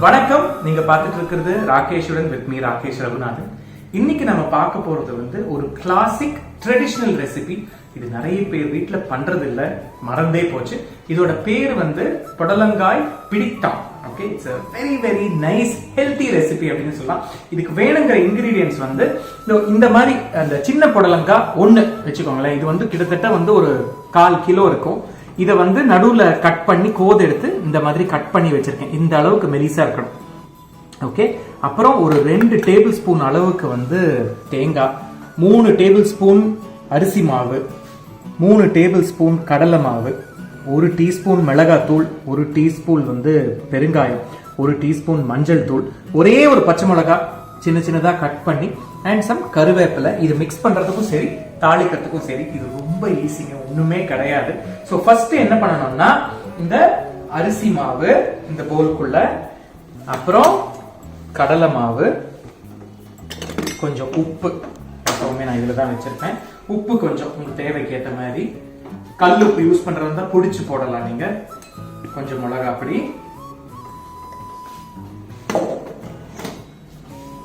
வணக்கம். நீங்க பார்த்துட்டு இருக்கிறது ராகேஷுடன் வித் மீ ராகேஷ் ரகுநாதன். இன்னைக்கு நம்ம பார்க்க போறது ஒரு கிளாசிக் ட்ரெடிஷனல் ரெசிபி. இது நிறைய பேர் வீட்டுல பண்றது இல்ல, மறந்தே போச்சு. இதோட பேர் புடலங்காய் பிடித்தான். Okay, it's a very very nice healthy recipe அப்படின்னு சொல்லலாம். இதுக்கு வேணுங்கிற இன்கிரீடியன்ஸ் இந்த மாதிரி அந்த சின்ன புடலங்காய் ஒண்ணு வச்சுக்கோங்களேன். இது கிட்டத்தட்ட ஒரு 1/4 கிலோ இருக்கும். இதை நடுவுல கட் பண்ணி கோது எடுத்து இந்த மாதிரி கட் பண்ணி வச்சிருக்கேன். இந்த அளவுக்கு மெலிசா இருக்கணும். ஓகே, அப்புறம் ஒரு 2 டேபிள் ஸ்பூன் அளவுக்கு தேங்காய், 3 டேபிள் ஸ்பூன் அரிசி மாவு, 3 டேபிள் ஸ்பூன் கடலை மாவு, 1 டீஸ்பூன் மிளகாத்தூள், 1 டீஸ்பூன் பெருங்காயம், 1 டீஸ்பூன் மஞ்சள் தூள், ஒரே ஒரு பச்சை மிளகாய் சின்ன சின்னதா கட் பண்ணி, அண்ட் சம் கருவேப்பிலை. இது மிக்ஸ் பண்றதுக்கும் சரி, தாளிக்கிறதுக்கும் சரி, இது ரொம்ப ஈஸிங்க, ஒண்ணுமே கிடையாது. சோ ஃபர்ஸ்ட் என்ன பண்ணணும்னா, இந்த அரிசி மாவு இந்த பவுலுக்குள்ள, அப்புறம் கடலை மாவு, கொஞ்சம் உப்பு, எப்பவுமே நான் இதுல தான் வச்சிருக்கேன். உப்பு கொஞ்சம் உங்க தேவைக்கு ஏற்ற மாதிரி, கல் உப்பு யூஸ் பண்றதா புடிச்சு போடலாம் நீங்க. கொஞ்சம் மிளகாய் பொடி,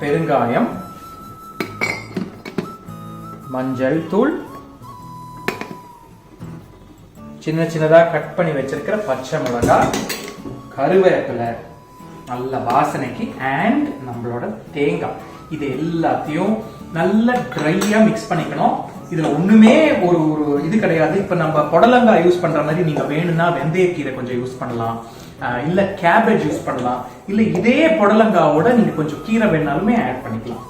பெருங்காயம், மஞ்சள் தூள், சின்ன சின்னதா கட் பண்ணி வச்சிருக்கிற பச்சை மிளகாய், கருவேப்பிலை நல்ல வாசனைக்கு, அண்ட் நம்மளோட தேங்காய். இது எல்லாத்தையும் நல்லா ட்ரையா மிக்ஸ் பண்ணிக்கணும். இதுல ஒண்ணுமே ஒரு இது கிடையாது. இப்ப நம்ம புடலங்காய் யூஸ் பண்ற மாதிரி நீங்க வேணும்னா வெந்தயக்கீரை கொஞ்சம் யூஸ் பண்ணலாம், இல்ல கேபேஜ் யூஸ் பண்ணலாம், இல்ல இதே புடலங்காவோட நீங்க கொஞ்சம் கீரை வேணாலுமே ஆட் பண்ணிக்கலாம்.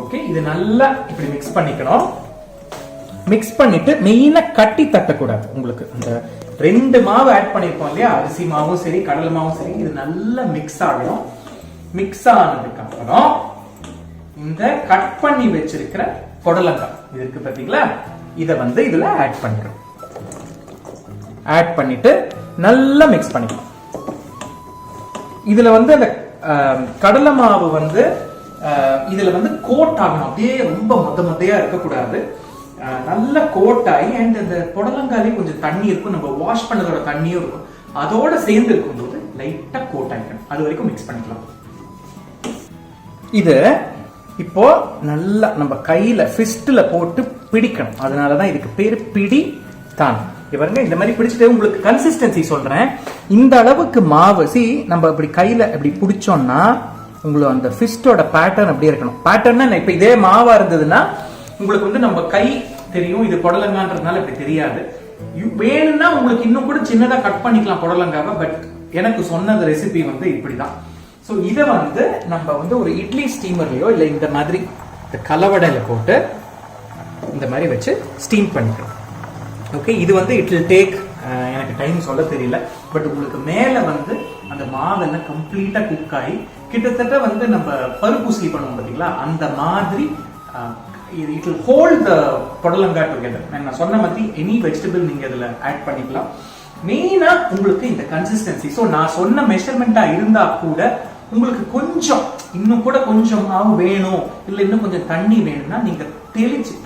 ஓகே, இது நல்லா இப்படி மிக்ஸ் பண்ணிக்கணும். மிக்ஸ் பண்ணிட்டு மெயினா கட்டி தட்டக்கூடாது. உங்களுக்கு அந்த 2 மாவு ஆட் பண்ணிருப்போம் இல்லையா, அரிசி மாவும் சரி கடலை மாவும் சரி, இது நல்லா மிக்ஸ் ஆகணும். மிக்ஸ் ஆனதுக்கு அப்புறம் இந்த கட் பண்ணி வச்சிருக்கிற புடலங்காய் இது இருக்கு பாத்தீங்களா, இத இதுல ஆட் பண்ணிக்கணும். ஆட் பண்ணிட்டு நல்லா மிக்ஸ் பண்ணிக்கணும். இதுல அந்த கடலை மாவு இதுல கோட் ஆகணும். அப்படியே ரொம்ப மொத்தையா இருக்கக்கூடாது. நல்ல கோட் ஆகி, அண்ட் அந்த புடலங்காலே கொஞ்சம் தண்ணி இருக்கும், நம்ம வாஷ் பண்ணதோட தண்ணியும் இருக்கும், அதோட சேர்ந்து இருக்கும்போது லைட்டா கோட் ஆகிக்கணும். அது வரைக்கும் மிக்ஸ் பண்ணிக்கலாம். இது இப்போ நல்லா நம்ம கையில ஃபிஸ்ட்ல போட்டு பிடிக்கணும். அதனாலதான் இதுக்கு பேரு பிடித்தான். பாருங்க, இந்த மாதிரி பிடிச்சிட்டு உங்களுக்கு கன்சிஸ்டன்சி சொல்றேன். இந்த அளவுக்கு மாவு நம்ம இப்படி கையில இப்படி பிடிச்சோம்னா உங்களுக்கு அந்த ஃபிஸ்டோட பேட்டர்ன் அப்படியே இருக்கணும். பேட்டர்னா இப்ப இதே மாவா இருந்ததுன்னா உங்களுக்கு நம்ம கை தெரியும், இது புடலங்கான்றதுனால இப்படி தெரியாது. வேணும்னா உங்களுக்கு இன்னும் கூட சின்னதா கட் பண்ணிக்கலாம் புடலங்காவை. பட் எனக்கு சொன்னது ரெசிபி இப்படிதான். சோ இத நம்ம ஒரு இட்லி ஸ்டீமர்லயோ இல்ல இந்த மாதிரி கலவடையில போட்டு இந்த மாதிரி வச்சு ஸ்டீம் பண்ணிக்கலாம். ஓகே, இது இட் வில் டேக், எனக்கு டைம் சொல்ல தெரியல, பட் உங்களுக்கு மேல அந்த மாவெல்லாம் கம்ப்ளீட்டா குக் ஆகி கிட்டத்தட்ட நம்ம பருப்பூசலி பண்ணுவோம் பாத்தீங்களா, அந்த மாதிரி it will hold the புடலங்காய் together. நான் சொன்ன மாதிரி எனி வெஜிடபிள் நீங்க இதுல ஆட் பண்ணிக்கலாம். மெயினா உங்களுக்கு இந்த கன்சிஸ்டன்சி. சோ நான் சொன்ன மெஷர்மெண்டா இருந்தா கூட உங்களுக்கு கொஞ்சம் இன்னும் கூட கொஞ்சம் மாவு வேணும், இல்ல இன்னும் கொஞ்சம் தண்ணி வேணும்னா நீங்க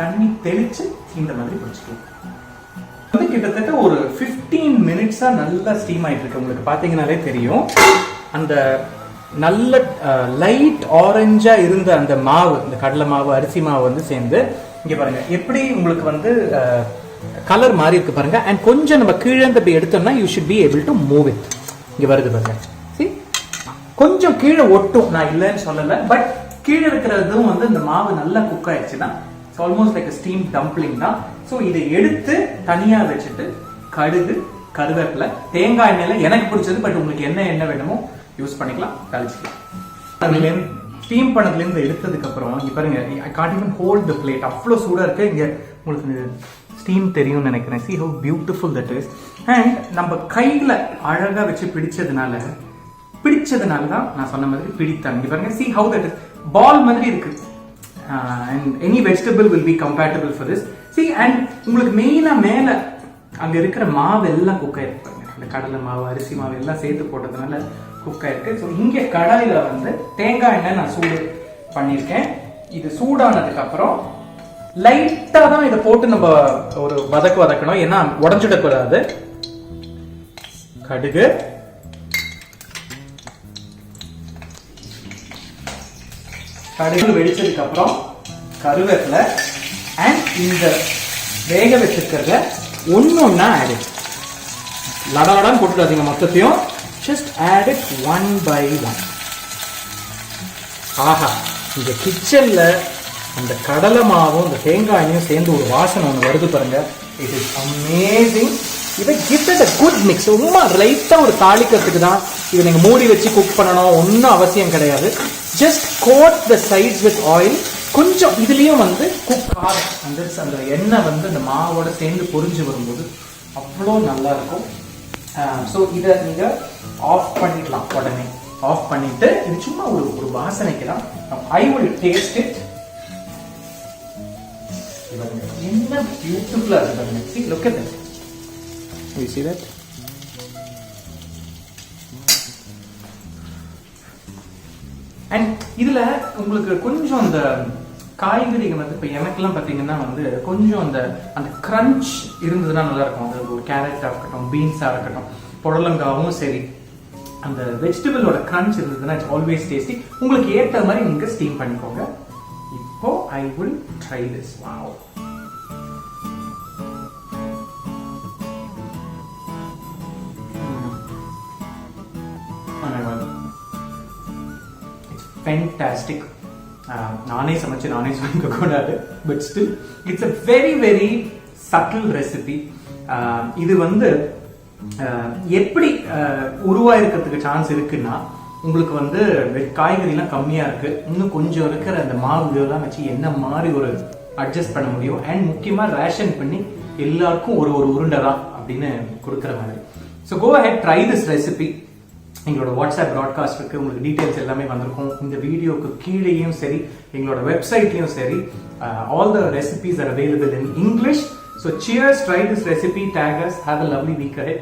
தண்ணி தெளிச்சு இந்த மாதிரி பிடிச்சிக்கலாம். கிட்டத்தட்ட ஒரு 15 மினிட்ஸா நல்லா ஸ்டீம் ஆயிட்டு இருக்கு. உங்களுக்கு பாத்தீங்கன்னாலே தெரியும், அந்த நல்ல லைட் ஆரஞ்சா இருந்த அந்த மாவு, இந்த கடலை மாவு அரிசி மாவு சேர்ந்து இங்க பாருங்க எப்படி உங்களுக்கு கலர் மாறி இருக்கு பாருங்க. அண்ட் கொஞ்சம் நம்ம கீழே இப்படி எடுத்தோம்னா you should be able to move it. இங்க வருது பாருங்க, கொஞ்சம் கீழே ஒட்டும், நான் இல்லைன்னு சொல்லல, பட் கீழே இருக்கிறதும் இந்த மாவு நல்லா குக் ஆயிடுச்சுன்னா ஆல்மோஸ்ட் லைக் ஸ்டீம் டம்ப்ளிங் தான். ஸோ இதை எடுத்து தனியா வச்சுட்டு கடுகு, கருவேப்பிலை, தேங்காய் எண்ணெயில எனக்கு பிடிச்சது, பட் உங்களுக்கு என்ன வேணுமோ யூஸ் பண்ணிக்கலாம், தாளிச்சுக்கலாம். ஸ்டீம் பண்ணதுல இருந்து எடுத்ததுக்கு அப்புறம் இங்க பாருங்க, I can't even hold the plate, அவ்வளவு சூடா இருக்கு. இங்க உங்களுக்கு ஸ்டீம் தெரியும்னு நினைக்கிறேன். see how beautiful that is. And நம்ம கையில அழகா வச்சு பிடிச்சதுனால தான் நான் சொன்ன மாதிரி பிடித்தான். இங்க பாருங்க, see how that is பால் மாதிரி இருக்கு. and any vegetable will be compatible for this. see, and உங்களுக்கு மெயினா மேல அங்க இருக்கிற மாவு எல்லாம் குக் ஆயிருக்கு பாருங்க. இந்த கடலை மாவு அரிசி மாவு எல்லாம் சேர்த்து போட்டதுனால குக் ஆயிருக்கு. ஸோ இங்க கடாயில தேங்காய் எண்ணெய் நான் சூடு பண்ணியிருக்கேன். இது சூடானதுக்கு அப்புறம் லைட்டா தான் இதை போட்டு நம்ம ஒரு வதக்கணும், ஏன்னா உடஞ்சிடக்கூடாது. கடுகு, கடுகு வெடிச்சதுக்கு அப்புறம் கருவேப்பிலை அண்ட் இந்த வேக வச்சிருக்கிறத ஒன்னொன்னா ஆட் லடலடான்னு போட்டுடாதீங்க மொத்தத்தையும். just add it one by one. ஆஹா, இந்த கிச்சன்ல அந்த கடலை மாவும் இந்த தேங்காயும் சேர்ந்து ஒரு வாசனை ஒன்று வருது பாருங்க. It is amazing. இதை give it a good mix. சும்மா லைட்டா ஒரு தாளிக்கிறதுக்கு தான் இதை நீங்க மூடி வச்சு குக் பண்ணணும் ஒன்றும் அவசியம் கிடையாது. Just coat the sides with oil. கொஞ்சம் இதுலயும் வந்து குக் ஆகும். அந்த எண்ணெய் வந்து அந்த மாவோட சேர்ந்து பொரிஞ்சு வரும்போது அவ்வளோ நல்லா இருக்கும். ஸோ இதை நீங்க ஆஃப் பண்ணிடலாம். உடனே ஆஃப் பண்ணிட்டு இது சும்மா ஒரு வாசனைக்கு தான். I will taste it. என்ன பியூட்டிஃபுல்லா இருக்கு பாருங்க. See, look at that. You see that? And இதுல உங்களுக்கு கொஞ்சம் அந்த காய்கறிகள் வந்து இப்போ எனக்கெல்லாம் பார்த்தீங்கன்னா வந்து கொஞ்சம் அந்த கிரன்ச் இருந்ததுன்னா நல்லா இருக்கும். அது ஒரு கேரட்டாக இருக்கட்டும், பீன்ஸாக இருக்கட்டும், புடலங்காவும் சரி, அந்த வெஜிடபிளோட கிரன்ச் இருந்ததுன்னா இட்ஸ் ஆல்வேஸ் டேஸ்டி. உங்களுக்கு ஏற்ற மாதிரி நீங்க ஸ்டீம் பண்ணிக்கோங்க. இப்போ I will try this. Wow, it's fantastic. நானே சமைச்சு நானே சமைக்க கூடாது, but still it's a very very subtle recipe. இது வந்து எப்படி உருவாயிருக்கிறதுக்கு சான்ஸ் இருக்குன்னா, உங்களுக்கு வந்து காய்கறிலாம் கம்மியா இருக்கு, இன்னும் கொஞ்சம் இருக்கிற அந்த மாவு இதெல்லாம் வச்சு என்ன மாதிரி ஒரு அட்ஜஸ்ட் பண்ண முடியும். அண்ட் முக்கியமா ரேஷன் பண்ணி எல்லாருக்கும் ஒரு உருண்டை தான் அப்படின்னு கொடுக்குற மாதிரி. So go ahead, try this recipe. எங்களோட வாட்ஸ்அப் ப்ராட்காஸ்ட் இருக்கு, உங்களுக்கு டீடைல்ஸ் எல்லாமே வந்திருக்கும். இந்த வீடியோக்கு கீழேயும் சரி, எங்களோட வெப்சைட்லயும் சரி, all the recipes are available in English. So cheers, try this recipe, tag us, have a lovely week ahead.